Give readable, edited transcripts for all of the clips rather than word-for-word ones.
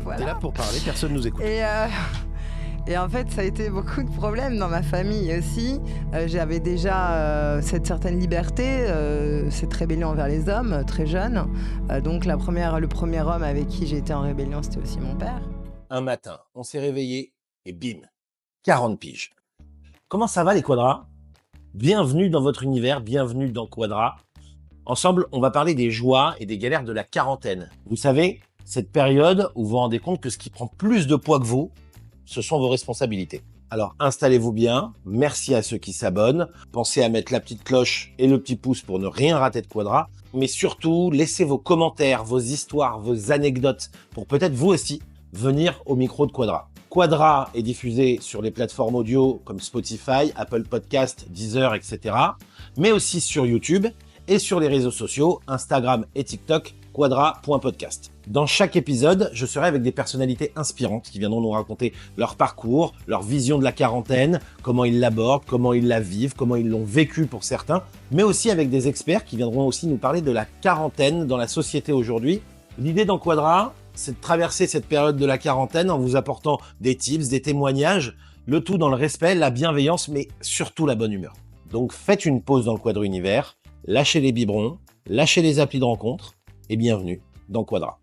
Voilà. T'es là pour parler, personne nous écoute. Et en fait, ça a été beaucoup de problèmes dans ma famille aussi. J'avais déjà cette certaine liberté, cette rébellion envers les hommes, très jeune. Donc le premier homme avec qui j'ai été en rébellion, c'était aussi mon père. Un matin, on s'est réveillé et bim, 40 piges. Comment ça va les quadras? Bienvenue dans votre univers, bienvenue dans Quadra. Ensemble, on va parler des joies et des galères de la quarantaine. Vous savez, cette période où vous vous rendez compte que ce qui prend plus de poids que vous, ce sont vos responsabilités. Alors installez-vous bien, merci à ceux qui s'abonnent, pensez à mettre la petite cloche et le petit pouce pour ne rien rater de Quadra, mais surtout laissez vos commentaires, vos histoires, vos anecdotes pour peut-être vous aussi venir au micro de Quadra. Quadra est diffusé sur les plateformes audio comme Spotify, Apple Podcast, Deezer, etc. mais aussi sur YouTube et sur les réseaux sociaux, Instagram et TikTok, quadra.podcast. Dans chaque épisode, je serai avec des personnalités inspirantes qui viendront nous raconter leur parcours, leur vision de la quarantaine, comment ils l'abordent, comment ils la vivent, comment ils l'ont vécu pour certains, mais aussi avec des experts qui viendront aussi nous parler de la quarantaine dans la société aujourd'hui. L'idée dans Quadra, c'est de traverser cette période de la quarantaine en vous apportant des tips, des témoignages, le tout dans le respect, la bienveillance, mais surtout la bonne humeur. Donc faites une pause dans le Quadra Univers, lâchez les biberons, lâchez les applis de rencontre et bienvenue dans Quadra.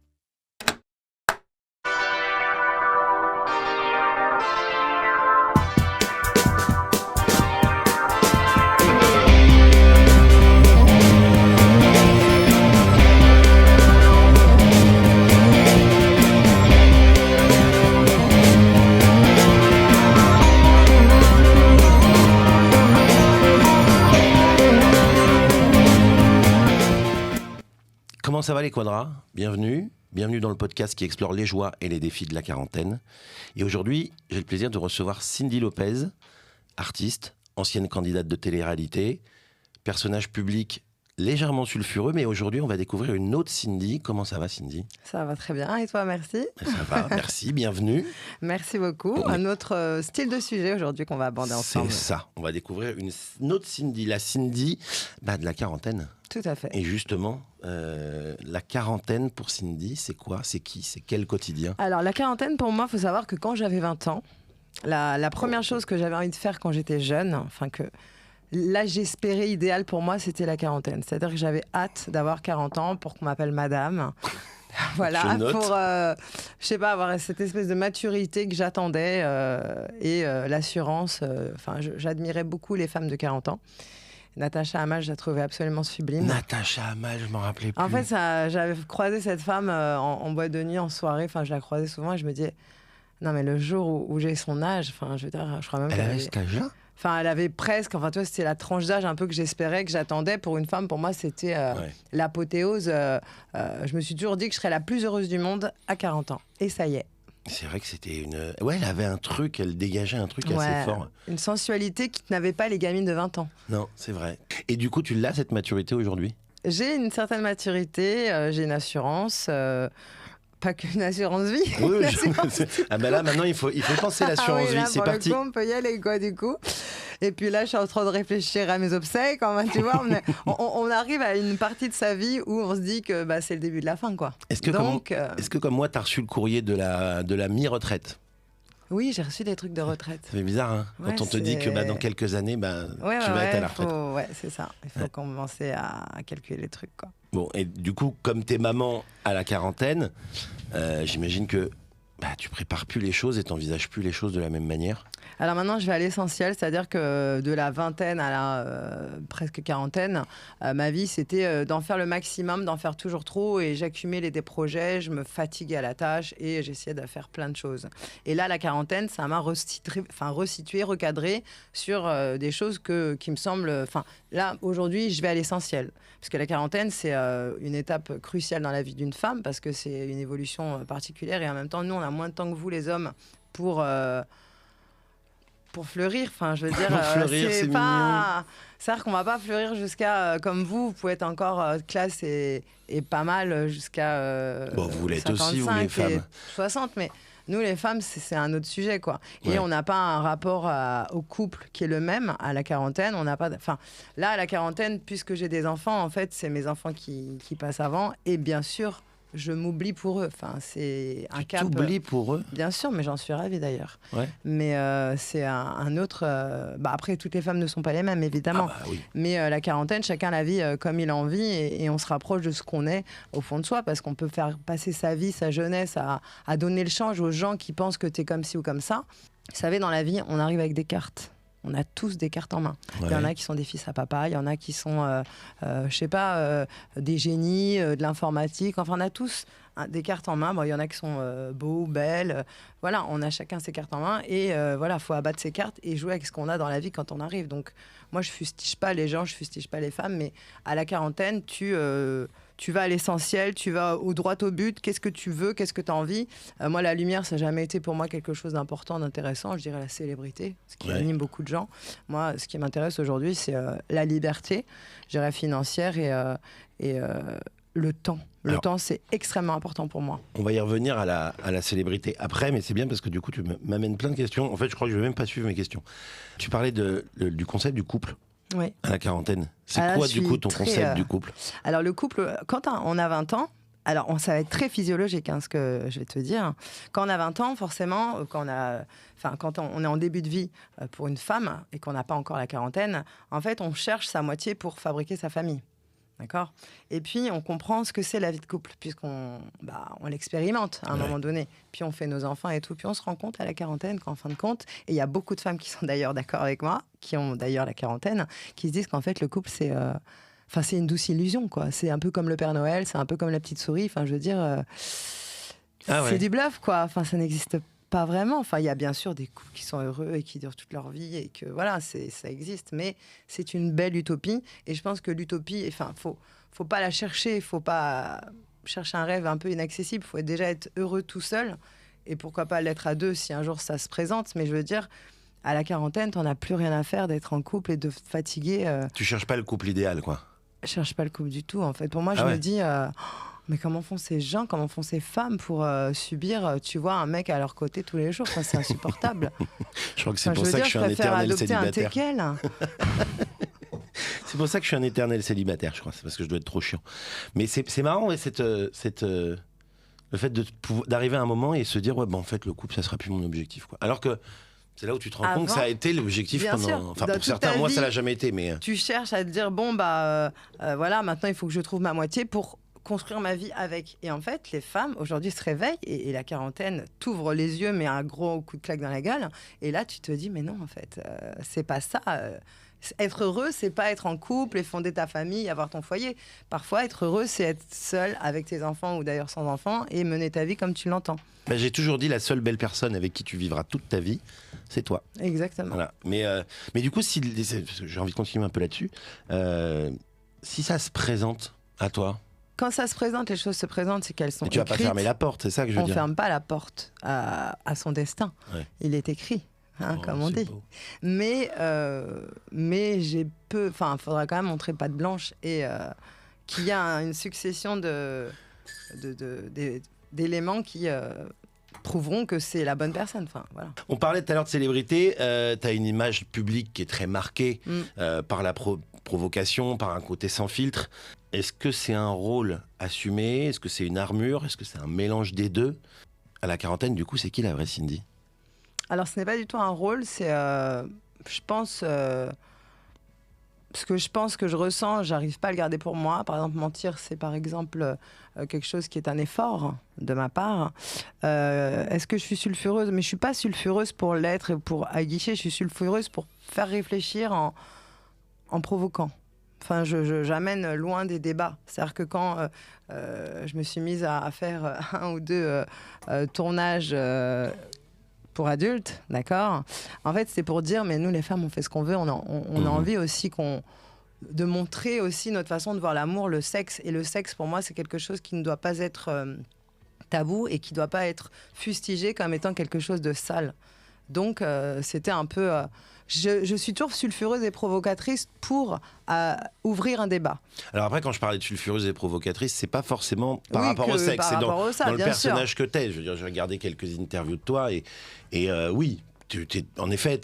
Comment ça va les quadras? Bienvenue dans le podcast qui explore les joies et les défis de la quarantaine. Et aujourd'hui, j'ai le plaisir de recevoir Cindy Lopez, artiste, ancienne candidate de télé-réalité, personnage public légèrement sulfureux, mais aujourd'hui, on va découvrir une autre Cindy. Comment ça va, Cindy? Ça va très bien, et toi, merci. Ça va, merci, bienvenue. Merci beaucoup. Un autre style de sujet aujourd'hui qu'on va aborder ensemble. C'est ça, on va découvrir une autre Cindy, la Cindy de la quarantaine. Tout à fait. Et justement, la quarantaine pour Cindy, c'est quoi? C'est qui? C'est quel quotidien? Alors, la quarantaine, pour moi, il faut savoir que quand j'avais 20 ans, la première chose que j'avais envie de faire quand j'étais jeune, enfin que l'âge espéré idéal pour moi, c'était la quarantaine. C'est-à-dire que j'avais hâte d'avoir 40 ans pour qu'on m'appelle madame. Voilà, pour, je sais pas, avoir cette espèce de maturité que j'attendais et l'assurance. Enfin, j'admirais beaucoup les femmes de 40 ans. Natacha Hamel, je la trouvais absolument sublime. Natacha Hamel, je m'en rappelais plus. En fait, j'avais croisé cette femme en boîte de nuit, en soirée. Enfin, je la croisais souvent et je me disais, non, mais le jour où j'ai son âge, enfin, je veux dire, je crois même Elle avait cet âge-là? Enfin, elle avait presque, enfin, tu vois, c'était la tranche d'âge un peu que j'espérais, que j'attendais. Pour une femme, pour moi, c'était l'apothéose. Je me suis toujours dit que je serais la plus heureuse du monde à 40 ans. Et ça y est. C'est vrai que c'était une... Ouais, elle avait un truc, elle dégageait un truc assez fort. Une sensualité qui n'avait pas les gamines de 20 ans. Non, c'est vrai. Et du coup, tu l'as, cette maturité aujourd'hui? J'ai une certaine maturité, j'ai une assurance... Pas qu'une assurance vie. Oui, ah ben là, maintenant, il faut penser l'assurance vie. C'est parti. Coup, on peut y aller, quoi, du coup. Et puis là, je suis en train de réfléchir à mes obsèques. Tu vois, on arrive à une partie de sa vie où on se dit que c'est le début de la fin, quoi. Est-ce que, comme moi, tu as reçu le courrier de la mi-retraite? Oui, j'ai reçu des trucs de retraite. C'est bizarre, hein, quand on te dit que dans quelques années, tu vas être à la retraite. Ouais, c'est ça. Il faut commencer à calculer les trucs, quoi. Bon, et du coup, comme t'es maman à la quarantaine, j'imagine que tu prépares plus les choses et t'envisages plus les choses de la même manière. Alors maintenant, je vais à l'essentiel, c'est-à-dire que de la vingtaine à la presque quarantaine, ma vie, c'était d'en faire le maximum, d'en faire toujours trop, et j'accumulais des projets, je me fatiguais à la tâche et j'essayais de faire plein de choses. Et là, la quarantaine, ça m'a resitué, recadré sur des choses qui me semblent... Là, aujourd'hui, je vais à l'essentiel. Parce que la quarantaine, c'est une étape cruciale dans la vie d'une femme, parce que c'est une évolution particulière, et en même temps, nous, on a moins de temps que vous, les hommes, pour fleurir. Enfin, je veux dire, c'est pas... C'est-à-dire qu'on va pas fleurir jusqu'à, comme vous pouvez être encore classe et pas mal jusqu'à vous l'êtes aussi, vous, les femmes. 60, mais nous, les femmes, c'est un autre sujet, quoi. Et on n'a pas un rapport au couple qui est le même à la quarantaine. On n'a pas... Enfin, là, à la quarantaine, puisque j'ai des enfants, en fait, c'est mes enfants qui passent avant. Et bien sûr, je m'oublie pour eux. Enfin, c'est un Tu cap. t'oublies pour eux? Bien sûr, mais j'en suis ravie d'ailleurs. Ouais. Mais c'est un autre. Après, toutes les femmes ne sont pas les mêmes, évidemment. Ah bah oui. Mais la quarantaine, chacun la vit comme il a envie et on se rapproche de ce qu'on est au fond de soi parce qu'on peut faire passer sa vie, sa jeunesse à donner le change aux gens qui pensent que tu es comme ci ou comme ça. Vous savez, dans la vie, on arrive avec des cartes. On a tous des cartes en main. Ouais. Il y en a qui sont des fils à papa, il y en a qui sont, je sais pas, des génies, de l'informatique. Enfin, on a tous des cartes en main. Bon, il y en a qui sont beaux, belles. Voilà, on a chacun ses cartes en main. Et voilà, il faut abattre ses cartes et jouer avec ce qu'on a dans la vie quand on arrive. Donc, moi, je fustige pas les gens, je fustige pas les femmes. Mais à la quarantaine, tu vas à l'essentiel, tu vas au droit au but. Qu'est-ce que tu veux? Qu'est-ce que tu as envie? Moi, la lumière, ça n'a jamais été pour moi quelque chose d'important, d'intéressant. Je dirais la célébrité, ce qui anime beaucoup de gens. Moi, ce qui m'intéresse aujourd'hui, c'est la liberté, je dirais financière et le temps. Le temps, c'est extrêmement important pour moi. On va y revenir à la célébrité après, mais c'est bien parce que du coup, tu m'amènes plein de questions. En fait, je crois que je ne vais même pas suivre mes questions. Tu parlais du concept du couple. Oui. À la quarantaine. C'est quoi, du coup, ton concept du couple? Alors, le couple, quand on a 20 ans, alors ça va être très physiologique, ce que je vais te dire. Quand on a 20 ans, forcément, quand on est en début de vie pour une femme et qu'on n'a pas encore la quarantaine, en fait, on cherche sa moitié pour fabriquer sa famille. D'accord? Et puis, on comprend ce que c'est la vie de couple, puisqu'on l'expérimente à un moment donné. Puis, on fait nos enfants et tout. Puis, on se rend compte à la quarantaine qu'en fin de compte, et il y a beaucoup de femmes qui sont d'ailleurs d'accord avec moi, qui ont d'ailleurs la quarantaine, qui se disent qu'en fait, le couple, c'est une douce illusion, quoi. C'est un peu comme le Père Noël, c'est un peu comme la petite souris. Enfin, je veux dire, c'est du bluff, quoi. Enfin, ça n'existe pas vraiment. Enfin, il y a bien sûr des couples qui sont heureux et qui durent toute leur vie et que voilà, ça existe. Mais c'est une belle utopie. Et je pense que l'utopie, faut pas la chercher. Faut pas chercher un rêve un peu inaccessible. Faut déjà être heureux tout seul. Et pourquoi pas l'être à deux si un jour ça se présente. Mais je veux dire, à la quarantaine, t'en as plus rien à faire d'être en couple et de te fatiguer. Tu cherches pas le couple idéal, quoi. Je cherche pas le couple du tout, en fait. Pour moi, je me dis... mais comment font ces gens, comment font ces femmes pour subir, tu vois, un mec à leur côté tous les jours? C'est insupportable. Je crois que c'est pour ça que je suis un éternel célibataire. C'est pour ça que je suis un éternel célibataire, je crois. C'est parce que je dois être trop chiant. Mais c'est marrant, ouais, le fait d'arriver à un moment et se dire, en fait, le couple, ça sera plus mon objectif, quoi. Alors que c'est là où tu te rends compte que ça a été l'objectif pendant... Enfin, pour certains, moi, ça l'a jamais été, mais... Tu cherches à te dire, voilà, maintenant, il faut que je trouve ma moitié pour construire ma vie avec. Et en fait, les femmes, aujourd'hui, se réveillent et la quarantaine t'ouvre les yeux, mais un gros coup de claque dans la gueule. Et là, tu te dis, mais non, en fait, c'est pas ça. Être heureux, c'est pas être en couple et fonder ta famille, avoir ton foyer. Parfois, être heureux, c'est être seul avec tes enfants ou d'ailleurs sans enfants et mener ta vie comme tu l'entends. J'ai toujours dit, la seule belle personne avec qui tu vivras toute ta vie, c'est toi. Exactement. Voilà. Mais du coup, j'ai envie de continuer un peu là-dessus. Si ça se présente à toi, quand ça se présente, les choses se présentent, c'est qu'elles sont écrites. Tu vas pas fermer la porte, c'est ça que je veux dire. On ferme pas la porte à son destin. Ouais. Il est écrit, comme on dit. Beau. Mais il faudra quand même montrer patte blanche et qu'il y a une succession d'éléments qui prouveront que c'est la bonne personne. Voilà. On parlait tout à l'heure de célébrité. Tu as une image publique qui est très marquée par la provocation, par un côté sans filtre. Est-ce que c'est un rôle assumé? Est-ce que c'est une armure? Est-ce que c'est un mélange des deux? À la quarantaine, du coup, c'est qui la vraie Cindy? Alors, ce n'est pas du tout un rôle. C'est, je pense... ce que je pense que je ressens, j'arrive pas à le garder pour moi. Par exemple, mentir, c'est par exemple quelque chose qui est un effort de ma part. Est-ce que je suis sulfureuse? Mais je suis pas sulfureuse pour l'être et pour aguicher. Je suis sulfureuse pour faire réfléchir en provoquant. Enfin, j'amène loin des débats. C'est-à-dire que quand je me suis mise à faire un ou deux tournages pour adultes, d'accord. En fait, c'est pour dire, mais nous, les femmes, on fait ce qu'on veut. On a envie aussi de montrer aussi notre façon de voir l'amour, le sexe. Et le sexe, pour moi, c'est quelque chose qui ne doit pas être tabou et qui ne doit pas être fustigé comme étant quelque chose de sale. Donc, c'était un peu... Je suis toujours sulfureuse et provocatrice pour ouvrir un débat. Alors après, quand je parlais de sulfureuse et provocatrice, c'est pas forcément par rapport au sexe, c'est dans le personnage que t'es. Je veux dire, j'ai regardé quelques interviews de toi et oui, En effet,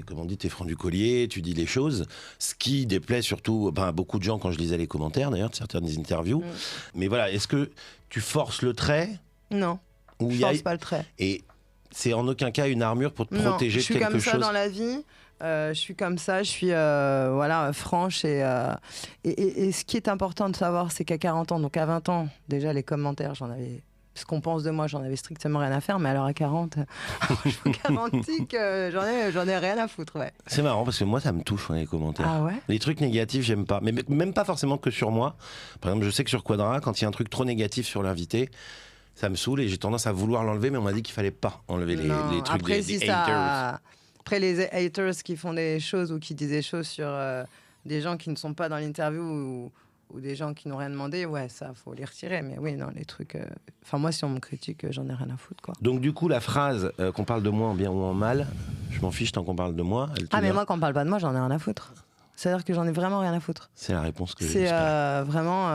comme on dit, t'es franc du collier, tu dis les choses, ce qui déplaît surtout à beaucoup de gens quand je lisais les commentaires d'ailleurs de certaines interviews. Mais voilà, est-ce que tu forces le trait? Non, Ou je force pas le trait. Et c'est en aucun cas une armure pour te protéger de quelque chose? Je suis comme ça dans la vie. Je suis comme ça, je suis voilà, franche. Et ce qui est important de savoir, c'est qu'à 40 ans, donc à 20 ans, déjà les commentaires, j'en avais... Ce qu'on pense de moi, j'en avais strictement rien à faire, mais alors à 40, je vous garantis que j'en ai rien à foutre, ouais. C'est marrant parce que moi, ça me touche les commentaires. Ah ouais? Les trucs négatifs, j'aime pas. Mais même pas forcément que sur moi. Par exemple, je sais que sur Quadra, quand il y a un truc trop négatif sur l'invité, ça me saoule et j'ai tendance à vouloir l'enlever, mais on m'a dit qu'il fallait pas enlever les trucs après, des haters. Après, les haters qui font des choses ou qui disent des choses sur des gens qui ne sont pas dans l'interview ou des gens qui n'ont rien demandé, ouais, ça, faut les retirer. Mais oui, non, les trucs... Enfin, moi, si on me critique, j'en ai rien à foutre, quoi. Donc, du coup, la phrase qu'on parle de moi en bien ou en mal, je m'en fiche tant qu'on parle de moi. Mais moi, quand on parle pas de moi, j'en ai rien à foutre. C'est-à-dire que j'en ai vraiment rien à foutre. C'est la réponse que j'ai. C'est vraiment...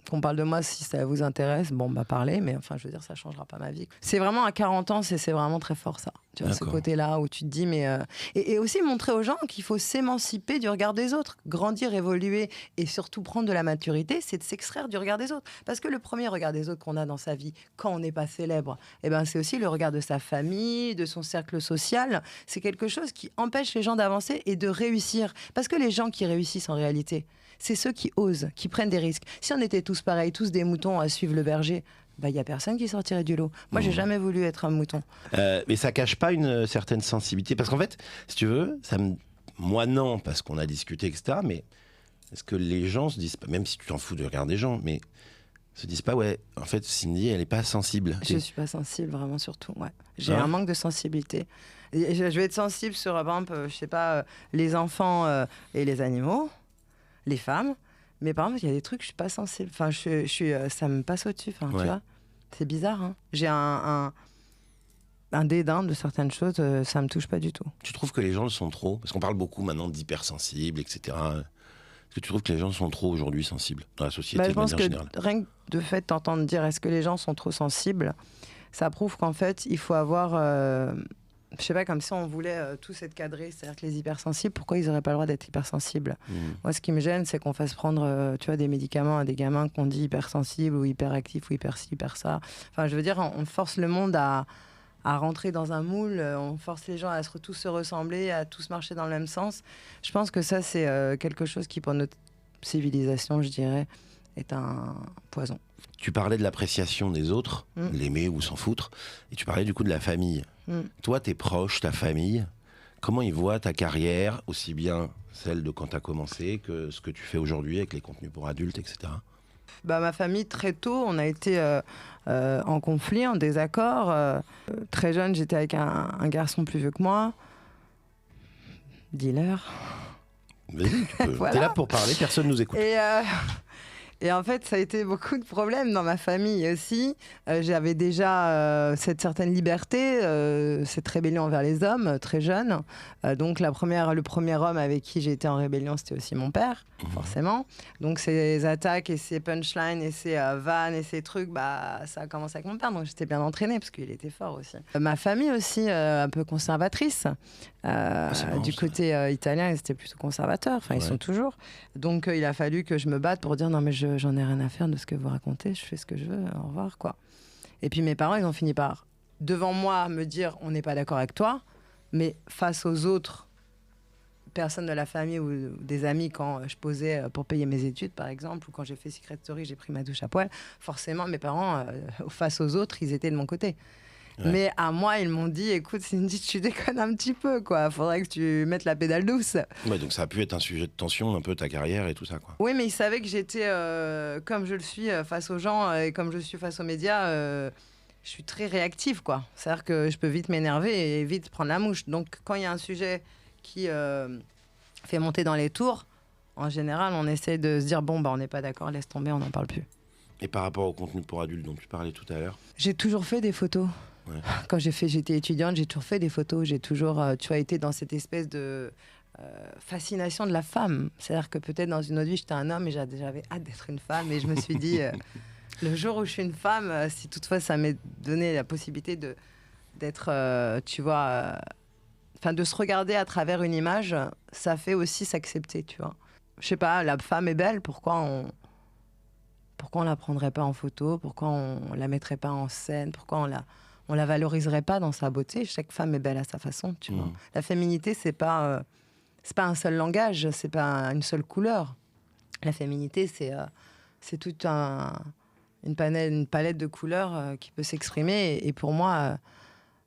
qu'on parle de moi, si ça vous intéresse, bon, bah parlez, mais enfin, je veux dire, ça changera pas ma vie. C'est vraiment à 40 ans, c'est vraiment très fort, ça. Tu vois, ce côté-là où tu te dis, mais... Et aussi montrer aux gens qu'il faut s'émanciper du regard des autres. Grandir, évoluer et surtout prendre de la maturité, c'est de s'extraire du regard des autres. Parce que le premier regard des autres qu'on a dans sa vie, quand on n'est pas célèbre, eh ben, c'est aussi le regard de sa famille, de son cercle social. C'est quelque chose qui empêche les gens d'avancer et de réussir. Parce que les gens qui réussissent en réalité, c'est ceux qui osent, qui prennent des risques. Si on était tous pareils, tous des moutons à suivre le berger, il n'y a personne qui sortirait du lot. Moi, j'ai jamais voulu être un mouton. Mais ça cache pas une certaine sensibilité. Parce qu'en fait, si tu veux, moi non, parce qu'on a discuté, etc. Mais est-ce que les gens se disent pas, même si tu t'en fous de regarder des gens, mais se disent pas, ouais, en fait, Cindy, elle est pas sensible. Je suis pas sensible, vraiment, surtout. Ouais. J'ai un manque de sensibilité. Et je vais être sensible sur, par exemple, je sais pas, les enfants et les animaux. Les femmes, mais par exemple, il y a des trucs, je suis pas sensible. Enfin, ça me passe au-dessus. Enfin, tu vois, c'est bizarre. Hein. J'ai un dédain de certaines choses, ça me touche pas du tout. Tu trouves que les gens le sont trop? Parce qu'on parle beaucoup maintenant d'hypersensibles, etc. Est-ce que tu trouves que les gens sont trop aujourd'hui sensibles dans la société de manière générale? Je pense que rien que de fait d'entendre dire est-ce que les gens sont trop sensibles, ça prouve qu'en fait, il faut avoir... je sais pas, comme si on voulait tous être cadrés, c'est-à-dire que les hypersensibles, pourquoi ils n'auraient pas le droit d'être hypersensibles? Moi, ce qui me gêne, c'est qu'on fasse prendre tu vois, des médicaments à des gamins qu'on dit hypersensibles ou hyperactifs ou hyper ci, hyper ça. Enfin, je veux dire, on force le monde à rentrer dans un moule, on force les gens à tous se ressembler, à tous marcher dans le même sens. Je pense que ça, c'est quelque chose qui, pour notre civilisation, je dirais, est un poison. Tu parlais de l'appréciation des autres, l'aimer ou s'en foutre, et tu parlais du coup de la famille. Toi, tes proches, ta famille, comment ils voient ta carrière, aussi bien celle de quand tu as commencé que ce que tu fais aujourd'hui avec les contenus pour adultes, etc. Ma famille, très tôt, on a été en conflit, en désaccord. Très jeune, j'étais avec un garçon plus vieux que moi, dealer. Vas-y, tu peux. Voilà. T'es là pour parler, personne nous écoute. Et en fait, ça a été beaucoup de problèmes dans ma famille aussi. J'avais déjà cette certaine liberté, cette rébellion envers les hommes, très jeune. Donc le premier homme avec qui j'ai été en rébellion, c'était aussi mon père, forcément. Donc ces attaques et ces punchlines et ces vannes et ces trucs, ça a commencé avec mon père. Donc j'étais bien entraînée parce qu'il était fort aussi. Ma famille aussi, un peu conservatrice. Du côté italien, ils étaient plutôt conservateurs. Enfin, ils sont toujours. Donc il a fallu que je me batte pour dire non mais j'en ai rien à faire de ce que vous racontez, je fais ce que je veux, au revoir, quoi. Et puis mes parents, ils ont fini par, devant moi, me dire on n'est pas d'accord avec toi, mais face aux autres personnes de la famille ou des amis, quand je posais pour payer mes études, par exemple, ou quand j'ai fait Secret Story, j'ai pris ma douche à poil, forcément, mes parents, face aux autres, ils étaient de mon côté. Ouais. Mais à moi, ils m'ont dit, écoute, Cindy, tu déconnes un petit peu, quoi. Faudrait que tu mettes la pédale douce. Ouais, donc ça a pu être un sujet de tension, un peu ta carrière et tout ça, quoi. Oui, mais ils savaient que j'étais, comme je le suis face aux gens et comme je suis face aux médias, je suis très réactive, quoi. C'est-à-dire que je peux vite m'énerver et vite prendre la mouche. Donc, quand il y a un sujet qui fait monter dans les tours, en général, on essaie de se dire, bon, on n'est pas d'accord, laisse tomber, on n'en parle plus. Et par rapport au contenu pour adultes dont tu parlais tout à l'heure? J'ai toujours fait des photos. Ouais. Quand j'étais étudiante, j'ai toujours fait des photos. J'ai toujours, été dans cette espèce de fascination de la femme. C'est-à-dire que peut-être dans une autre vie, j'étais un homme et j'avais hâte d'être une femme. Et je me suis dit, le jour où je suis une femme, si toutefois ça m'est donné la possibilité d'être, tu vois, enfin de se regarder à travers une image, ça fait aussi s'accepter, tu vois. Je sais pas, la femme est belle, pourquoi on la prendrait pas en photo, pourquoi on la mettrait pas en scène, pourquoi on la valoriserait pas dans sa beauté. Chaque femme est belle à sa façon, tu vois. La féminité, c'est pas un seul langage, c'est pas une seule couleur. La féminité, c'est toute une palette de couleurs qui peut s'exprimer. Et pour moi,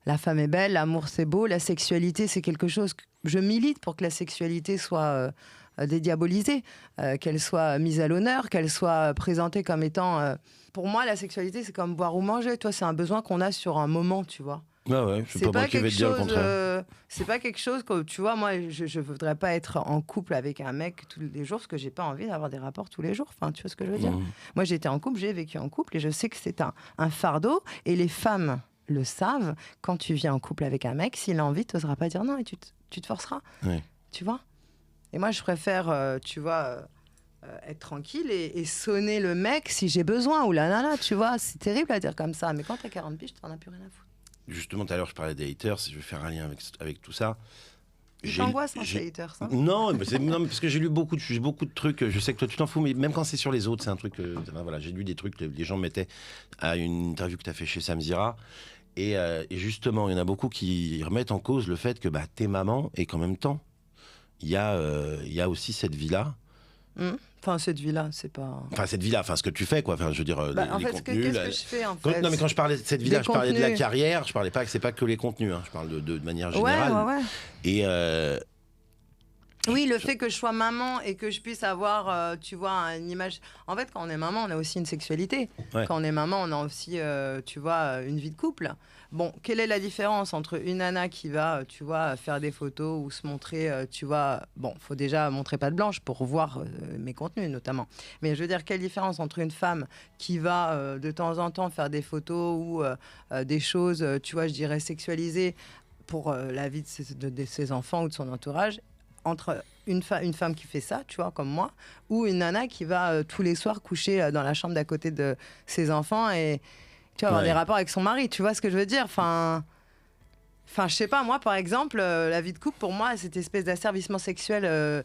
la femme est belle, l'amour c'est beau, la sexualité c'est quelque chose. Je milite pour que la sexualité soit dédiabolisée, qu'elle soit mise à l'honneur, qu'elle soit présentée comme étant. Pour moi, la sexualité c'est comme boire ou manger. Toi, c'est un besoin qu'on a sur un moment, tu vois. Ah ouais, je sais pas moi qui vais te dire le contraire. C'est pas quelque chose que, tu vois, moi, je voudrais pas être en couple avec un mec tous les jours parce que j'ai pas envie d'avoir des rapports tous les jours. Enfin, tu vois ce que je veux dire? Moi, j'étais en couple, j'ai vécu en couple et je sais que c'est un fardeau. Et les femmes le savent. Quand tu viens en couple avec un mec, s'il a envie, tu n'oseras pas dire non et tu te forceras. Oui. Tu vois? Et moi, je préfère, tu vois, être tranquille et sonner le mec si j'ai besoin ou la nana, tu vois? C'est terrible à dire comme ça. Mais quand t'as 40 piges, t'en as plus rien à foutre. Justement, tout à l'heure, je parlais des haters, si je vais faire un lien avec tout ça. Il t'angoisse, hein, ces haters, hein? Non, mais parce que j'ai lu beaucoup de trucs. Je sais que toi, tu t'en fous, mais même quand c'est sur les autres, c'est un truc. Voilà, j'ai lu des trucs que les gens mettaient à une interview que tu as fait chez Sam Zira. Et justement, il y en a beaucoup qui remettent en cause le fait que t'es maman et qu'en même temps, il y a aussi cette vie-là. Enfin, cette vie-là, c'est pas... Enfin, cette vie-là, ce que tu fais, quoi. Enfin, je veux dire, les contenus... Qu'est-ce que je fais, en fait? Non, mais quand je parlais de cette vie-là, je parlais de la carrière. Je parlais pas que c'est pas que les contenus. Hein, je parle de manière générale. Ouais. Et... Oui, le fait que je sois maman et que je puisse avoir, tu vois, une image... En fait, quand on est maman, on a aussi une sexualité. Ouais. Quand on est maman, on a aussi, tu vois, une vie de couple. Bon, quelle est la différence entre une nana qui va, tu vois, faire des photos ou se montrer, tu vois... Bon, il faut déjà montrer patte blanche pour voir mes contenus, notamment. Mais je veux dire, quelle différence entre une femme qui va, de temps en temps, faire des photos ou des choses, tu vois, je dirais, sexualisées pour la vie de ses enfants ou de son entourage, entre une femme qui fait ça, tu vois, comme moi, ou une nana qui va tous les soirs coucher dans la chambre d'à côté de ses enfants et tu vois, avoir des rapports avec son mari, tu vois ce que je veux dire? Enfin, je sais pas, moi, par exemple, la vie de couple, pour moi, cette espèce d'asservissement sexuel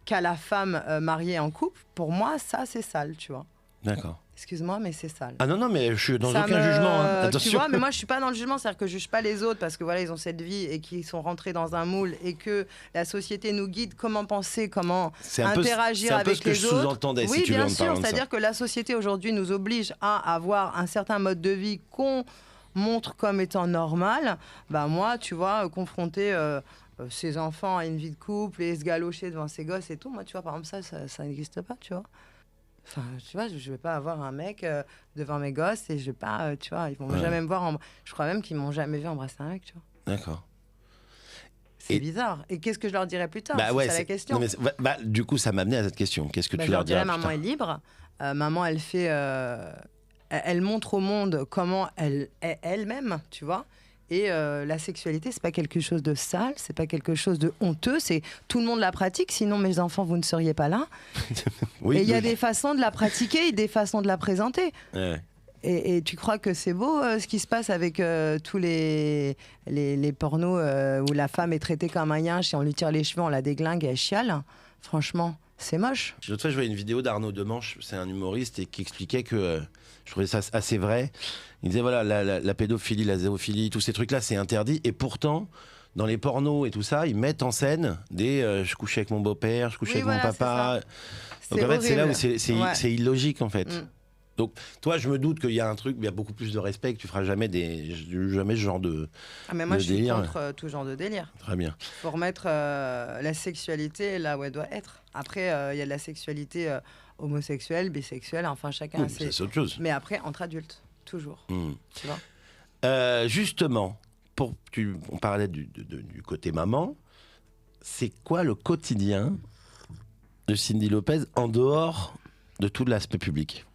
qu'a la femme mariée en couple, pour moi, ça, c'est sale, tu vois. D'accord. Excuse-moi, mais c'est sale. Ah non, mais je suis dans aucun jugement. Hein. Attention. Tu vois, mais moi, je suis pas dans le jugement. C'est-à-dire que je juge pas les autres parce que voilà, ils ont cette vie et qu'ils sont rentrés dans un moule et que la société nous guide comment penser, comment interagir avec les autres. C'est un peu ce que je sous-entendais, oui, si tu veux en parler. Oui, bien sûr. C'est-à-dire que la société aujourd'hui nous oblige à avoir un certain mode de vie qu'on montre comme étant normal. Bah moi, tu vois, confronter ses enfants à une vie de couple et se galocher devant ses gosses et tout, moi, tu vois, par exemple, ça n'existe pas, tu vois. Enfin, tu vois, je ne vais pas avoir un mec devant mes gosses et je vais pas, tu vois, ils vont jamais me voir. Je crois même qu'ils m'ont jamais vu embrasser un mec, tu vois. D'accord. C'est bizarre. Et qu'est-ce que je leur dirais plus tard? C'est ça la question. Non, mais du coup, ça m'a amené à cette question. Qu'est-ce que tu leur dirais? Maman est libre. Maman, elle fait, elle montre au monde comment elle est elle-même, tu vois. Et la sexualité, c'est pas quelque chose de sale, c'est pas quelque chose de honteux, c'est tout le monde la pratique, sinon mes enfants, vous ne seriez pas là. Oui, et il y a des façons de la pratiquer et des façons de la présenter. Ouais. Et tu crois que c'est beau ce qui se passe avec tous les pornos où la femme est traitée comme un yinche et on lui tire les cheveux, on la déglingue et elle chiale? Franchement, c'est moche. L'autre fois, je voyais une vidéo d'Arnaud Demanche, c'est un humoriste, et qui expliquait que, je trouvais ça assez vrai, il disait voilà, la pédophilie, la zéophilie, tous ces trucs-là, c'est interdit, et pourtant, dans les pornos et tout ça, ils mettent en scène des je couchais avec mon beau-père, je couchais avec mon papa. Donc en fait, c'est là où c'est illogique, en fait. Donc, toi, je me doute qu'il y a un truc, il y a beaucoup plus de respect, que tu feras jamais ce genre de Ah, mais moi, je suis contre tout genre de délire. Très bien. Il faut remettre la sexualité là où elle doit être. Après, il y a de la sexualité homosexuelle, bisexuelle, enfin, chacun a ses... C'est autre chose. Mais après, entre adultes, toujours. Tu vois justement, on parlait du côté maman, c'est quoi le quotidien de Cindy Lopez en dehors de tout l'aspect public?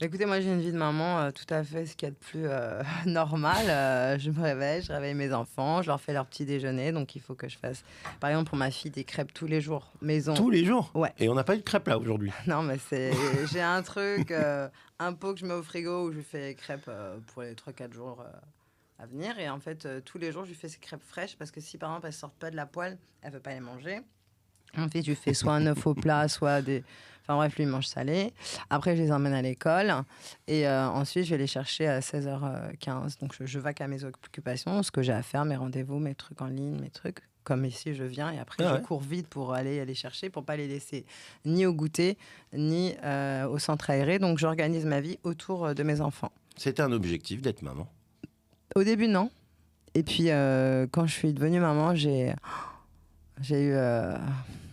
Écoutez, moi j'ai une vie de maman tout à fait ce qu'il y a de plus normal. Je me réveille, je réveille mes enfants, je leur fais leur petit déjeuner. Donc il faut que je fasse, par exemple pour ma fille, des crêpes tous les jours, maison. Tous les jours? Ouais. Et on n'a pas eu de crêpes là aujourd'hui? Non, mais j'ai un truc, un pot que je mets au frigo où je fais les crêpes pour les 3-4 jours. à venir. Et en fait, tous les jours, je lui fais ses crêpes fraîches parce que si par exemple elles sortent pas de la poêle, elle veut pas les manger. En fait, je lui fais soit un œuf au plat, soit des. Enfin bref, lui, il mange salé. Après, je les emmène à l'école. Et ensuite, je vais les chercher à 16h15. Donc, je vaque à mes occupations, ce que j'ai à faire, mes rendez-vous, mes trucs en ligne, mes trucs. Comme ici, je viens et après, je cours vite pour aller les chercher, pour pas les laisser ni au goûter, ni au centre aéré. Donc, j'organise ma vie autour de mes enfants. C'était un objectif d'être maman? Au début, non. Et puis, quand je suis devenue maman, j'ai eu...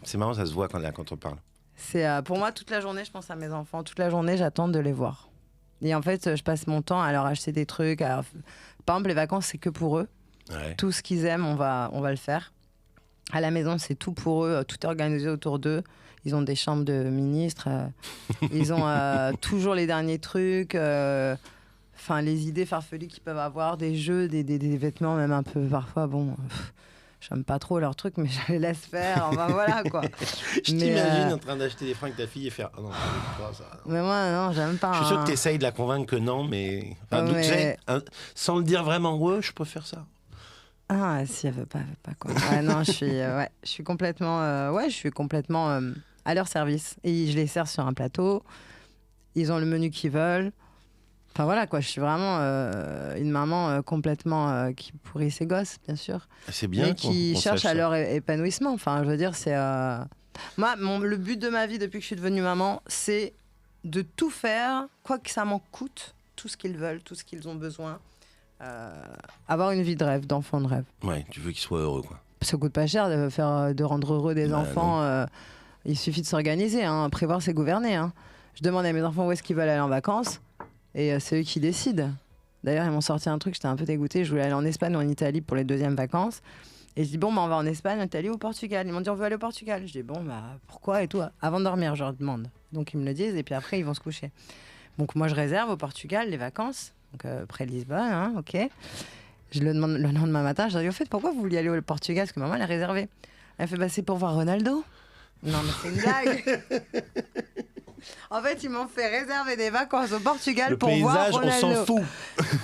C'est marrant, ça se voit quand on parle. C'est pour moi, toute la journée, je pense à mes enfants. Toute la journée, j'attends de les voir. Et en fait, je passe mon temps à leur acheter des trucs. Par exemple, les vacances, c'est que pour eux. Ouais. Tout ce qu'ils aiment, on va le faire. À la maison, c'est tout pour eux. Tout est organisé autour d'eux. Ils ont des chambres de ministres. Ils ont toujours les derniers trucs. Enfin, les idées farfelues qu'ils peuvent avoir, des jeux, des vêtements, même un peu parfois, bon... J'aime pas trop leurs trucs, mais je les laisse faire. Enfin, voilà, quoi. Je t'imagine en train d'acheter des fringues à ta fille et faire « Ah non, pas ça. » Mais moi, non, j'aime pas. Je suis sûr que tu essayes de la convaincre que non, mais... Enfin, donc, tu sais, sans le dire vraiment, ouais, je peux faire ça. Ah, si elle veut pas quoi. Ouais, non, je suis complètement, à leur service. Et je les sers sur un plateau. Ils ont le menu qu'ils veulent. Enfin voilà quoi, je suis vraiment une maman complètement qui pourrit ses gosses, bien sûr. C'est bien. Mais qui cherche à leur épanouissement. Enfin, je veux dire, c'est moi, le but de ma vie depuis que je suis devenue maman, c'est de tout faire, quoi que ça m'en coûte, tout ce qu'ils veulent, tout ce qu'ils ont besoin. Avoir une vie de rêve, d'enfant de rêve. Ouais, tu veux qu'ils soient heureux, quoi. Ça coûte pas cher de rendre heureux des enfants. Il suffit de s'organiser. Prévoir, c'est gouverner. Je demande à mes enfants où est-ce qu'ils veulent aller en vacances. Et c'est eux qui décident. D'ailleurs, ils m'ont sorti un truc, j'étais un peu dégoûtée. Je voulais aller en Espagne ou en Italie pour les deuxièmes vacances. Et je dis, bon, on va en Espagne, en Italie ou au Portugal. Ils m'ont dit, on veut aller au Portugal. Je dis, bon, pourquoi et tout. Avant de dormir, je leur demande. Donc, ils me le disent et puis après, ils vont se coucher. Donc, moi, je réserve au Portugal les vacances. Donc, près de Lisbonne, ok. Je le demande le lendemain matin. Je dis, au fait, pourquoi vous vouliez aller au Portugal? Parce que maman, elle a réservé. Elle fait, c'est pour voir Ronaldo. Non, mais c'est une blague. En fait, ils m'ont fait réserver des vacances au Portugal pour voir Ronaldo. Le paysage, on s'en fout.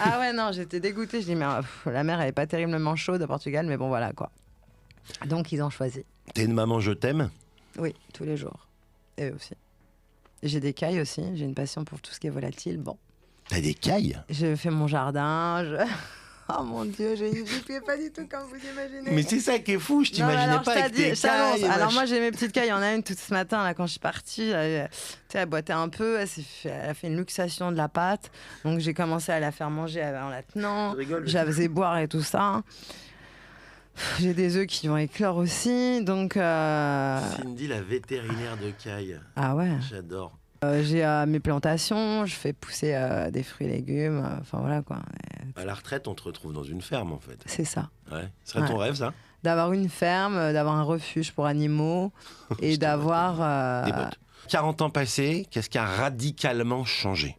Ah ouais, non, j'étais dégoûtée. Je dis, mais la mer, elle est pas terriblement chaude au Portugal, mais bon, voilà, quoi. Donc, ils ont choisi. T'es une maman, je t'aime? Oui, tous les jours. Et eux aussi. J'ai des cailles aussi. J'ai une passion pour tout ce qui est volatile. Bon. T'as des cailles? Je fais mon jardin. Oh mon Dieu, je ne fais pas du tout comme vous imaginez. Mais c'est ça qui est fou, je t'imaginais pas avec tes cailles. Alors moi j'ai mes petites cailles, il y en a une toute ce matin là quand je suis partie, elle boitait un peu, elle a fait une luxation de la pâte, donc j'ai commencé à la faire manger en la tenant, je la faisais boire et tout ça. J'ai des œufs qui vont éclore aussi, donc... Cindy la vétérinaire de cailles. Ah ouais. J'adore. J'ai mes plantations, je fais pousser des fruits et légumes, enfin voilà quoi. À la retraite, on te retrouve dans une ferme en fait. C'est ça. Ouais. Ce serait ton rêve ça? D'avoir une ferme, d'avoir un refuge pour animaux et d'avoir... Des bottes. 40 ans passés, qu'est-ce qui a radicalement changé?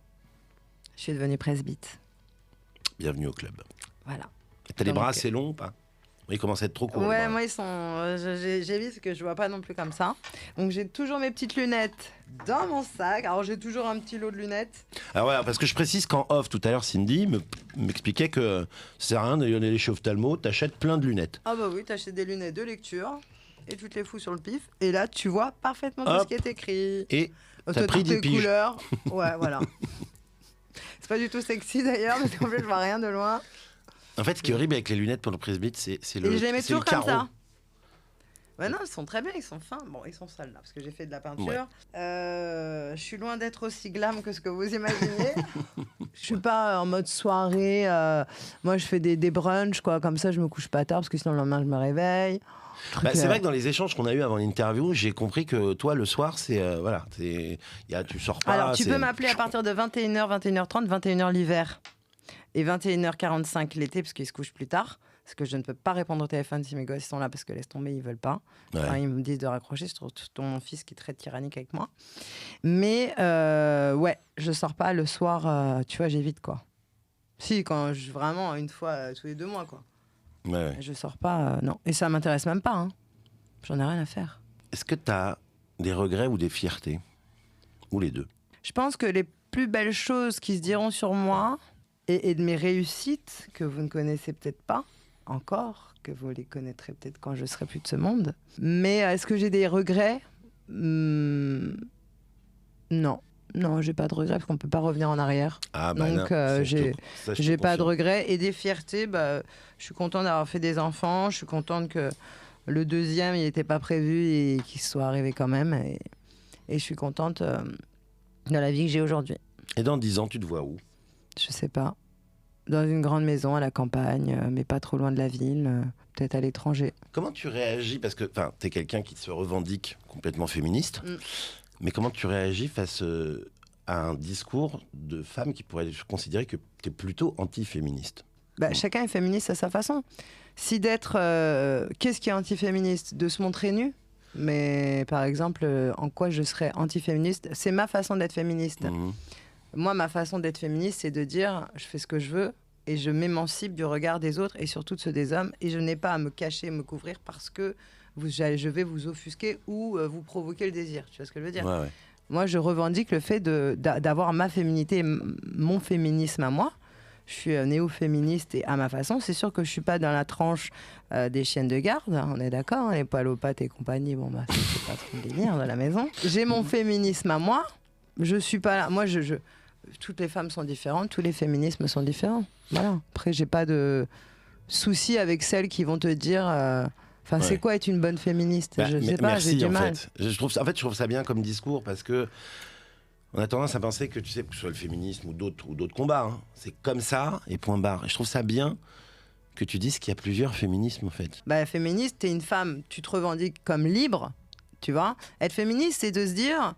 Je suis devenue presbyte. Bienvenue au club. Voilà. T'as les bras assez longs ou pas? Oui, ils commencent à être trop courts. Ouais, moi ils sont. J'ai vu que je vois pas non plus comme ça. Donc j'ai toujours mes petites lunettes dans mon sac. Alors j'ai toujours un petit lot de lunettes. Alors ouais, parce que je précise qu'en off tout à l'heure, Cindy m'expliquait que ça sert à rien d'aller les ophtalmo, t'achètes plein de lunettes. Ah bah oui, t'achètes des lunettes de lecture et tu te les fous sur le pif. Et là, tu vois parfaitement tout ce qui est écrit. Et t'as pris des piges. Couleurs. Ouais, voilà. C'est pas du tout sexy d'ailleurs, parce qu'en fait je vois rien de loin. En fait, ce qui est horrible avec les lunettes pour le presbyte, c'est le. Et je les mets toujours comme carreau. ça. Ouais, non, ils sont très bien, ils sont fins. Bon, ils sont sales là, parce que j'ai fait de la peinture. Ouais. Je suis loin d'être aussi glam que ce que vous imaginez. Je suis pas en mode soirée. Moi, je fais des brunchs, quoi. Comme ça, je me couche pas tard, parce que sinon, le lendemain, je me réveille. C'est vrai que dans les échanges qu'on a eu avant l'interview, j'ai compris que toi, le soir, c'est. Voilà, tu sors pas. Alors, tu peux m'appeler à partir de 21h, 21h30, 21h l'hiver. Et 21h45 l'été, parce qu'ils se couchent plus tard. Parce que je ne peux pas répondre au téléphone si mes gosses sont là, parce que laisse tomber, ils veulent pas. Ouais. Enfin, ils me disent de raccrocher, surtout mon fils qui est très tyrannique avec moi. Mais ouais, je sors pas le soir, tu vois, j'évite quoi. Si, quand vraiment une fois tous les 2 mois quoi. Ouais. Je sors pas, non. Et ça m'intéresse même pas, hein. J'en ai rien à faire. Est-ce que tu as des regrets ou des fiertés? Ou les deux? Je pense que les plus belles choses qui se diront sur moi, et de mes réussites que vous ne connaissez peut-être pas encore, que vous les connaîtrez peut-être quand je serai plus de ce monde. Mais est-ce que j'ai des regrets? Non. Non, j'ai pas de regrets parce qu'on peut pas revenir en arrière. Ah bah Donc, non, ça, j'ai pas de confirme. regrets. Et des fiertés, bah, je suis contente d'avoir fait des enfants. Je suis contente que le deuxième, il n'était pas prévu et qu'il soit arrivé quand même. Et je suis contente de la vie que j'ai aujourd'hui. Et dans 10 ans, tu te vois où? Je sais pas. Dans une grande maison à la campagne, mais pas trop loin de la ville, peut-être à l'étranger. Comment tu réagis? Parce que t'es quelqu'un qui se revendique complètement féministe, mais comment tu réagis face à un discours de femmes qui pourraient considérer que t'es plutôt anti-féministe? Bah, chacun est féministe à sa façon. Si d'être... qu'est-ce qui est anti-féministe? De se montrer nu? Mais par exemple, en quoi je serais anti-féministe? C'est ma façon d'être féministe. Moi, ma façon d'être féministe, c'est de dire je fais ce que je veux et je m'émancipe du regard des autres et surtout de ceux des hommes. Et je n'ai pas à me cacher, me couvrir parce que je vais vous offusquer ou vous provoquer le désir. Tu vois ce que je veux dire? Ouais. Moi, je revendique le fait d'avoir ma féminité, mon féminisme à moi. Je suis néo-féministe et à ma façon. C'est sûr que je ne suis pas dans la tranche des chiennes de garde, on est d'accord, hein, les poils aux pattes et compagnie. Bon, bah, c'est pas trop le délire de la maison. J'ai mon féminisme à moi. Je suis pas là. Moi, toutes les femmes sont différentes, tous les féminismes sont différents. Voilà. Après, j'ai pas de souci avec celles qui vont te dire. C'est quoi être une bonne féministe? Bah, Je sais pas, merci, j'ai du en mal. fait. Je trouve ça bien comme discours parce que on a tendance à penser que, tu sais, que ce soit le féminisme ou d'autres combats, hein, c'est comme ça et point barre. Et je trouve ça bien que tu dises qu'il y a plusieurs féminismes, en fait. Bah, féministe, t'es une femme, tu te revendiques comme libre, tu vois. Être féministe, c'est de se dire,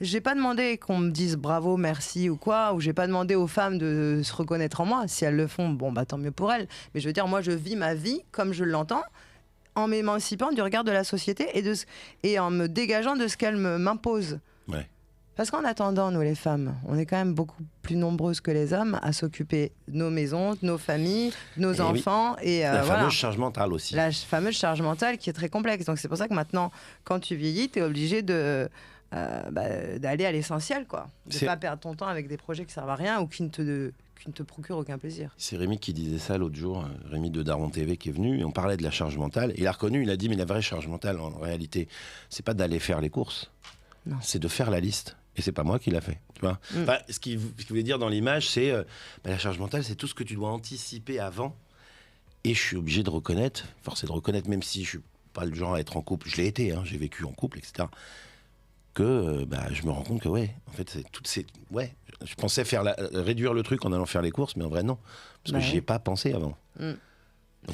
j'ai pas demandé qu'on me dise bravo, merci ou quoi, ou j'ai pas demandé aux femmes de se reconnaître en moi. Si elles le font, bon, bah tant mieux pour elles. Mais je veux dire, moi, je vis ma vie comme je l'entends, en m'émancipant du regard de la société et en me dégageant de ce qu'elle m'impose. Ouais. Parce qu'en attendant, nous les femmes, on est quand même beaucoup plus nombreuses que les hommes à s'occuper de nos maisons, de nos familles, de nos enfants. Oui. Et la voilà. fameuse charge mentale aussi. La fameuse charge mentale qui est très complexe. Donc c'est pour ça que maintenant, quand tu vieillis, tu es obligé d'aller à l'essentiel, quoi. De ne pas perdre ton temps avec des projets qui servent à rien ou qui ne te procurent aucun plaisir. C'est Rémi qui disait ça l'autre jour, Rémi de Daron TV qui est venu, et on parlait de la charge mentale. Il a reconnu, il a dit, mais la vraie charge mentale, en réalité, c'est pas d'aller faire les courses, non. C'est de faire la liste. Et c'est pas moi qui l'a fait, tu vois. Ce qu'il voulait dire dans l'image, c'est la charge mentale, c'est tout ce que tu dois anticiper avant. Et je suis obligé de reconnaître, forcé de reconnaître, même si je suis pas le genre à être en couple, je l'ai été, hein, j'ai vécu en couple, etc. Que je me rends compte que en fait, c'est toutes ces, je pensais réduire le truc en allant faire les courses, mais en vrai non, parce que j'y ai pas pensé avant.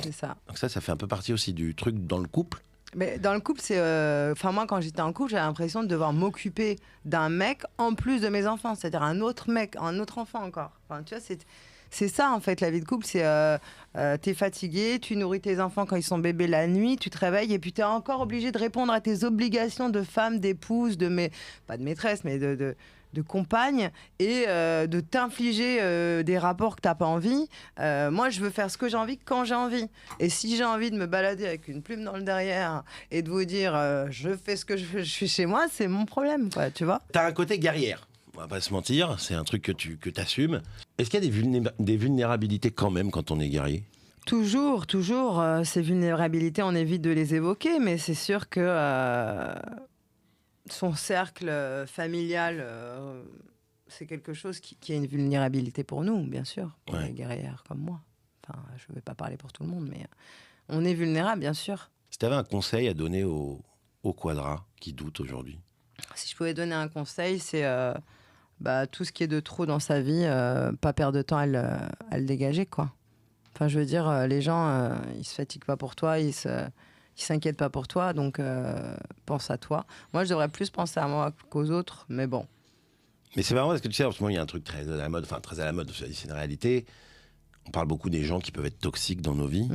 C'est ça. Donc ça fait un peu partie aussi du truc dans le couple. Mais dans le couple, c'est. Moi, quand j'étais en couple, j'avais l'impression de devoir m'occuper d'un mec en plus de mes enfants, c'est-à-dire un autre mec, un autre enfant encore. Enfin, tu vois, c'est ça en fait la vie de couple. C'est t'es fatigué, tu nourris tes enfants quand ils sont bébés la nuit, tu te réveilles et puis t'es encore obligé de répondre à tes obligations de femme, d'épouse, pas de maîtresse, mais de compagne et de t'infliger des rapports que t'as pas envie. Moi, je veux faire ce que j'ai envie quand j'ai envie. Et si j'ai envie de me balader avec une plume dans le derrière et de vous dire je fais ce que je veux, je suis chez moi, c'est mon problème, quoi, tu vois. T'as un côté guerrière. On va pas se mentir, c'est un truc que t'assumes. Est-ce qu'il y a des vulnérabilités quand même quand on est guerrier? Toujours. Ces vulnérabilités, on évite de les évoquer, mais c'est sûr que son cercle familial, c'est quelque chose qui a une vulnérabilité pour nous, bien sûr, pour les guerrières comme moi. Enfin, je ne vais pas parler pour tout le monde, mais on est vulnérable, bien sûr. Si tu avais un conseil à donner au Quadra qui doute aujourd'hui? Si je pouvais donner un conseil, c'est tout ce qui est de trop dans sa vie, pas perdre de temps à le dégager, quoi. Enfin, je veux dire, les gens, ils se fatiguent pas pour toi, ils s'inquiètent pas pour toi, donc pense à toi. Moi, je devrais plus penser à moi qu'aux autres, mais bon. Mais c'est marrant parce que tu sais, en ce moment, il y a un truc très à la mode, c'est une réalité. On parle beaucoup des gens qui peuvent être toxiques dans nos vies.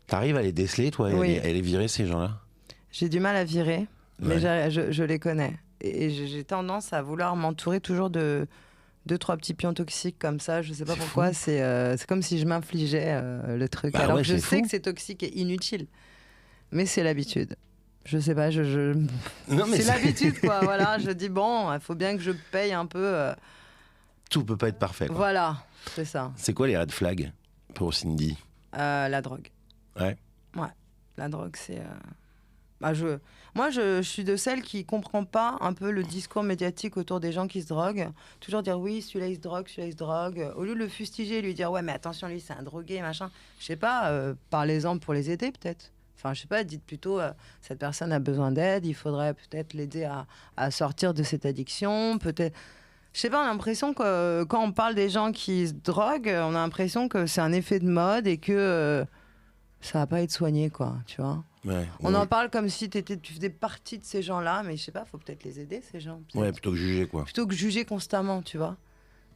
T'arrives à les déceler, toi, et à les virer, ces gens-là? J'ai du mal à virer, mais je les connais. Et j'ai tendance à vouloir m'entourer toujours de 2-3 petits pions toxiques comme ça, je sais pas pourquoi, c'est comme si je m'infligeais le truc. Alors que je sais que c'est toxique et inutile, mais c'est l'habitude. Je sais pas, c'est l'habitude, quoi. Voilà, je dis bon, il faut bien que je paye un peu tout peut pas être parfait, quoi. Voilà, c'est ça. C'est quoi les red flags pour Cindy? La drogue. Ouais. Ouais, la drogue, c'est... Moi, je suis de celles qui ne comprend pas un peu le discours médiatique autour des gens qui se droguent. Toujours dire oui, celui-là il se drogue, celui-là il se drogue. Au lieu de le fustiger, lui dire ouais, mais attention, lui c'est un drogué, machin. Je sais pas, parlez-en pour les aider peut-être. Enfin, je sais pas, dites plutôt cette personne a besoin d'aide, il faudrait peut-être l'aider à sortir de cette addiction. Peut-être. Je sais pas, on a l'impression que quand on parle des gens qui se droguent, on a l'impression que c'est un effet de mode et que ça va pas être soigné, quoi, tu vois. Ouais. On en parle comme si tu faisais partie de ces gens-là, mais je sais pas, faut peut-être les aider, ces gens. Ouais, plutôt que juger, quoi. Plutôt que juger constamment, tu vois.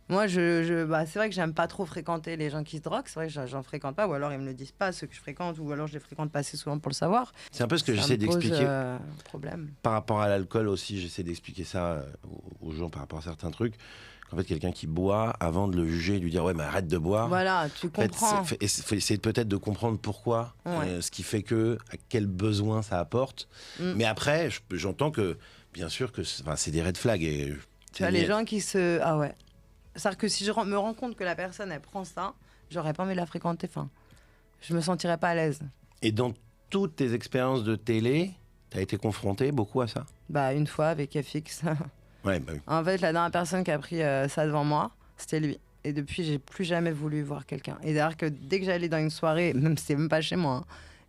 Moi, c'est vrai que j'aime pas trop fréquenter les gens qui se droguent, c'est vrai que j'en fréquente pas, ou alors ils me le disent pas, ceux que je fréquente, ou alors je les fréquente pas assez souvent pour le savoir. C'est un peu ce que Ça j'essaie me pose, d'expliquer. Problème. Par rapport à l'alcool aussi, j'essaie d'expliquer ça aux gens par rapport à certains trucs. En fait, quelqu'un qui boit, avant de le juger et lui dire ouais, mais arrête de boire. Voilà, tu comprends. Faut essayer peut-être de comprendre pourquoi, ce qui fait que, à quel besoin ça apporte. Mais après, j'entends que, bien sûr, que c'est des red flags. Et, tu vois, les gens qui se... Ah ouais. C'est-à-dire que si je me rends compte que la personne, elle prend ça, j'aurais pas envie de la fréquenter. Enfin, je me sentirais pas à l'aise. Et dans toutes tes expériences de télé, t'as été confronté beaucoup à ça? Bah, une fois avec FX. Ouais, bah oui. En fait, la dernière personne qui a pris ça devant moi, c'était lui. Et depuis, j'ai plus jamais voulu voir quelqu'un. Et d'ailleurs que dès que j'allais dans une soirée, même c'était même pas chez moi, hein,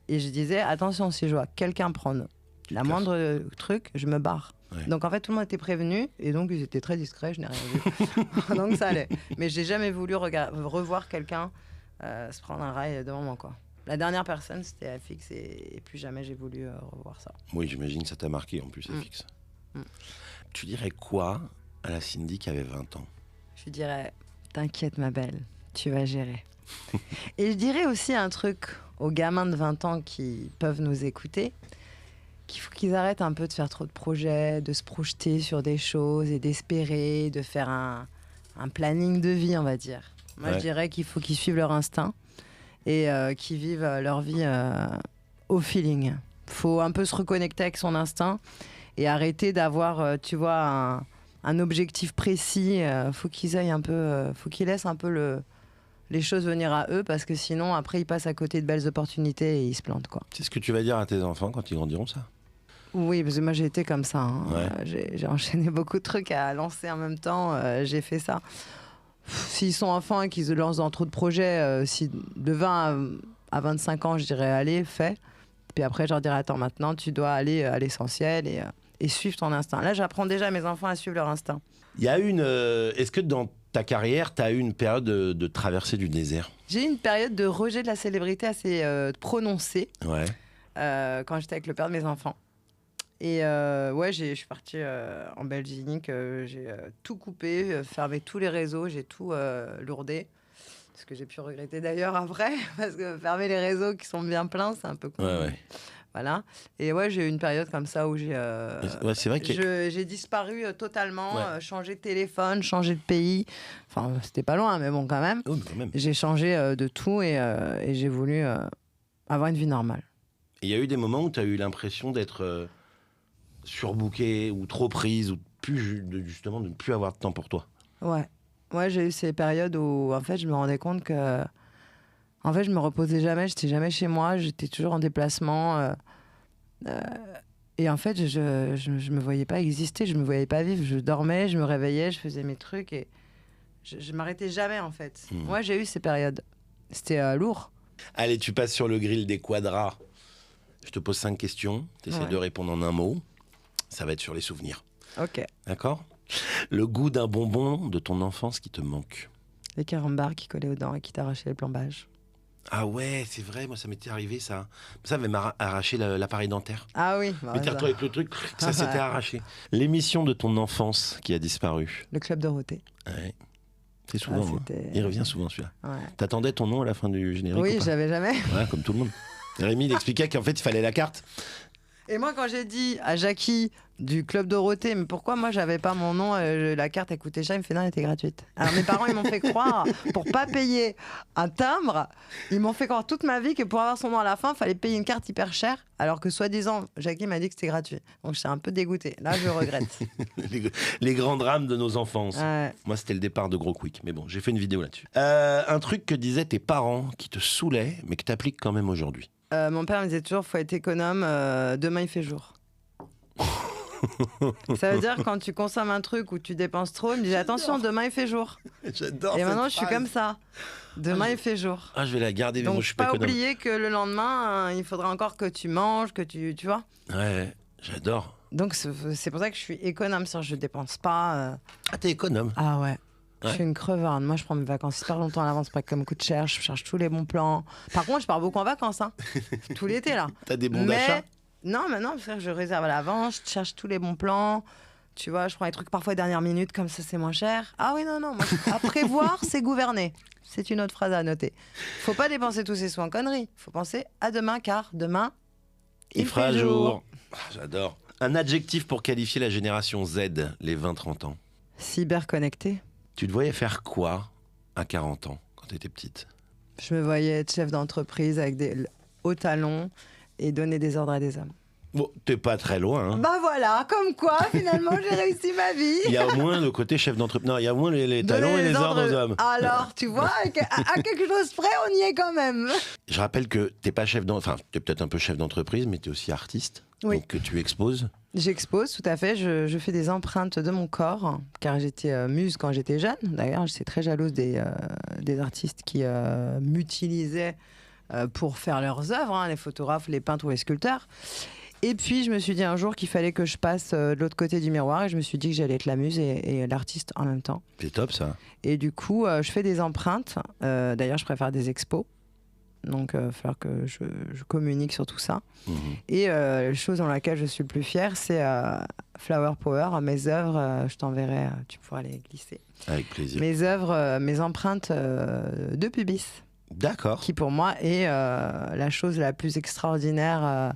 et je disais attention, si je vois quelqu'un prendre la moindre truc, je me barre. Ouais. Donc en fait, tout le monde était prévenu et donc ils étaient très discrets, je n'ai rien vu. Donc ça allait. Mais j'ai jamais voulu revoir quelqu'un se prendre un rail devant moi, quoi. La dernière personne, c'était FX et plus jamais j'ai voulu revoir ça. Oui, j'imagine que ça t'a marqué en plus, FX. Tu dirais quoi à la Cindy qui avait 20 ans? Je dirais, t'inquiète ma belle, tu vas gérer. Et je dirais aussi un truc aux gamins de 20 ans qui peuvent nous écouter, qu'il faut qu'ils arrêtent un peu de faire trop de projets, de se projeter sur des choses et d'espérer, de faire un planning de vie, on va dire. Moi, je dirais qu'il faut qu'ils suivent leur instinct et qu'ils vivent leur vie au feeling. Il faut un peu se reconnecter avec son instinct et arrêter d'avoir, tu vois, un objectif précis. Faut qu'ils aillent un peu, faut qu'ils laissent un peu les choses venir à eux, parce que sinon, après, ils passent à côté de belles opportunités et ils se plantent, quoi. C'est ce que tu vas dire à tes enfants quand ils grandiront, ça? Oui, parce que moi, j'ai été comme ça. Hein. Ouais. J'ai enchaîné beaucoup de trucs à lancer en même temps. J'ai fait ça. S'ils sont enfants et qu'ils se lancent dans trop de projets, si de 20 à 25 ans, je dirais, allez, fais. Puis après, je leur dirais, attends, maintenant, tu dois aller à l'essentiel et suivre ton instinct. Là, j'apprends déjà à mes enfants à suivre leur instinct. Il y a est-ce que dans ta carrière, tu as eu une période de traversée du désert? J'ai eu une période de rejet de la célébrité assez prononcée. Ouais. Quand j'étais avec le père de mes enfants. Et ouais, je suis partie en Belgique, j'ai tout coupé, fermé tous les réseaux, j'ai tout lourdé. Ce que j'ai pu regretter d'ailleurs après, parce que fermer les réseaux qui sont bien pleins, c'est un peu con. Ouais. Voilà. Et ouais, j'ai eu une période comme ça où j'ai c'est vrai que j'ai disparu totalement, changé de téléphone, changé de pays. Enfin, c'était pas loin, mais bon, quand même. Oh, quand même. J'ai changé de tout et j'ai voulu avoir une vie normale. Il y a eu des moments où tu as eu l'impression d'être surbookée ou trop prise, ou justement de ne plus avoir de temps pour toi? Ouais, j'ai eu ces périodes où en fait je me rendais compte que en fait je me reposais jamais, j'étais jamais chez moi, j'étais toujours en déplacement et en fait je me voyais pas exister, je me voyais pas vivre, je dormais, je me réveillais, je faisais mes trucs et je m'arrêtais jamais en fait. Moi j'ai eu ces périodes, c'était lourd. Allez, tu passes sur le grill des quadras. Je te pose 5 questions, tu essaies de répondre en un mot. Ça va être sur les souvenirs. Ok. D'accord? Le goût d'un bonbon de ton enfance qui te manque? Les carambars qui collaient aux dents et qui t'arrachaient les plombages. Ah ouais, c'est vrai, moi ça m'était arrivé ça. Ça avait arraché l'appareil dentaire. Ah oui. Mais t'es retrouvé avec le truc, ça s'était arraché. L'émission de ton enfance qui a disparu? Le Club Dorothée. Ouais. C'est souvent, il revient souvent celui-là. Ouais. T'attendais ton nom à la fin du générique? Oui, j'avais jamais. Ouais, comme tout le monde. Rémi, il expliquait qu'en fait il fallait la carte. Et moi, quand j'ai dit à Jackie du Club Dorothée, mais pourquoi moi j'avais pas mon nom, la carte elle coûtait cher, il me fait non, elle était gratuite. Alors mes parents ils m'ont fait croire, pour pas payer un timbre, ils m'ont fait croire toute ma vie que pour avoir son nom à la fin, il fallait payer une carte hyper chère, alors que soi-disant, Jackie m'a dit que c'était gratuit. Donc j'étais un peu dégoûtée. Là, je regrette. Les grands drames de nos enfances. Ouais. Moi, c'était le départ de Gros Quick. Mais bon, j'ai fait une vidéo là-dessus. Un truc que disaient tes parents qui te saoulait, mais que t'appliques quand même aujourd'hui. Mon père me disait toujours, faut être économe, demain il fait jour. Ça veut dire quand tu consommes un truc ou tu dépenses trop, il me dit attention, demain il fait jour. J'adore. Et maintenant je suis comme ça. Demain il fait jour. Ah, je vais la garder, mais Donc moi, je suis pas pas économe. oublier que le lendemain, il faudra encore que tu manges, que tu vois. Ouais, j'adore. Donc c'est pour ça que je suis économe, je dépense pas. Ah, t'es économe. Ah ouais. Je Ouais. suis une crevarde. Moi, je prends mes vacances super longtemps à l'avance, pas que ça me coûte cher. Je cherche tous les bons plans. Par contre, je pars beaucoup en vacances, hein. Tout l'été là. T'as des bons d'achat. Non, mais non, frère, je réserve à l'avance, je cherche tous les bons plans. Tu vois, je prends les trucs parfois dernière minute, comme ça c'est moins cher. Ah oui, non, moi, à prévoir, c'est gouverner. C'est une autre phrase à noter. Faut pas dépenser tous ses sous en conneries. Faut penser à demain, car demain, Il fera fait jour. Ah, j'adore. Un adjectif pour qualifier la génération Z, les 20-30 ans. Cyber connecté. Tu te voyais faire quoi à 40 ans, quand t'étais petite? Je me voyais être chef d'entreprise avec des hauts talons et donner des ordres à des hommes. Bon, t'es pas très loin, hein. Bah voilà, comme quoi, finalement, j'ai réussi ma vie. Il y a au moins le côté chef d'entreprise. Non, il y a au moins les Donner talons et les ordres aux hommes. Alors, tu vois, à quelque chose près, on y est quand même. Je rappelle que t'es pas chef d'entreprise, enfin, t'es peut-être un peu chef d'entreprise, mais t'es aussi artiste. Oui. Donc que tu exposes. J'expose, tout à fait. Je fais des empreintes de mon corps, car j'étais muse quand j'étais jeune. D'ailleurs, j'étais très jalouse des artistes qui m'utilisaient pour faire leurs œuvres, hein, les photographes, les peintres ou les sculpteurs. Et puis, je me suis dit un jour qu'il fallait que je passe de l'autre côté du miroir, et je me suis dit que j'allais être la muse et l'artiste en même temps. C'est top, ça. Et du coup, je fais des empreintes. D'ailleurs, je préfère des expos. Donc, il va falloir que je communique sur tout ça. Mhm. Et la chose dans laquelle je suis le plus fière, c'est Flower Power. Mes œuvres, je t'enverrai, tu pourras les glisser. Avec plaisir. Mes œuvres, mes empreintes de pubis, D'accord. qui pour moi est la chose la plus extraordinaire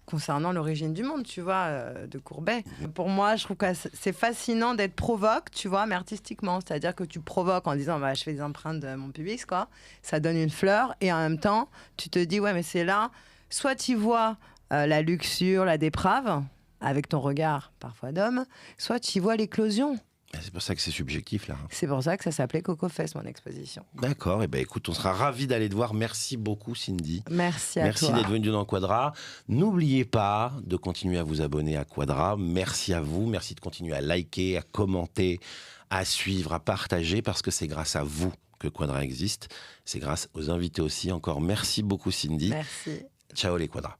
concernant l'origine du monde, tu vois, de Courbet. Pour moi, je trouve que c'est fascinant d'être provoque, tu vois, mais artistiquement. C'est-à-dire que tu provoques en disant, bah, je fais des empreintes de mon pubis, quoi. Ça donne une fleur, et en même temps, tu te dis, ouais, mais c'est là, soit tu vois la luxure, la déprave, avec ton regard, parfois d'homme, soit tu vois l'éclosion. C'est pour ça que c'est subjectif, là. C'est pour ça que ça s'appelait Coco Fest, mon exposition. D'accord. Et ben écoute, on sera ravis d'aller te voir. Merci beaucoup, Cindy. Merci à Merci toi. d'être venu dans Quadra. N'oubliez pas de continuer à vous abonner à Quadra. Merci à vous. Merci de continuer à liker, à commenter, à suivre, à partager, parce que c'est grâce à vous que Quadra existe. C'est grâce aux invités aussi. Encore merci beaucoup, Cindy. Merci. Ciao les Quadras.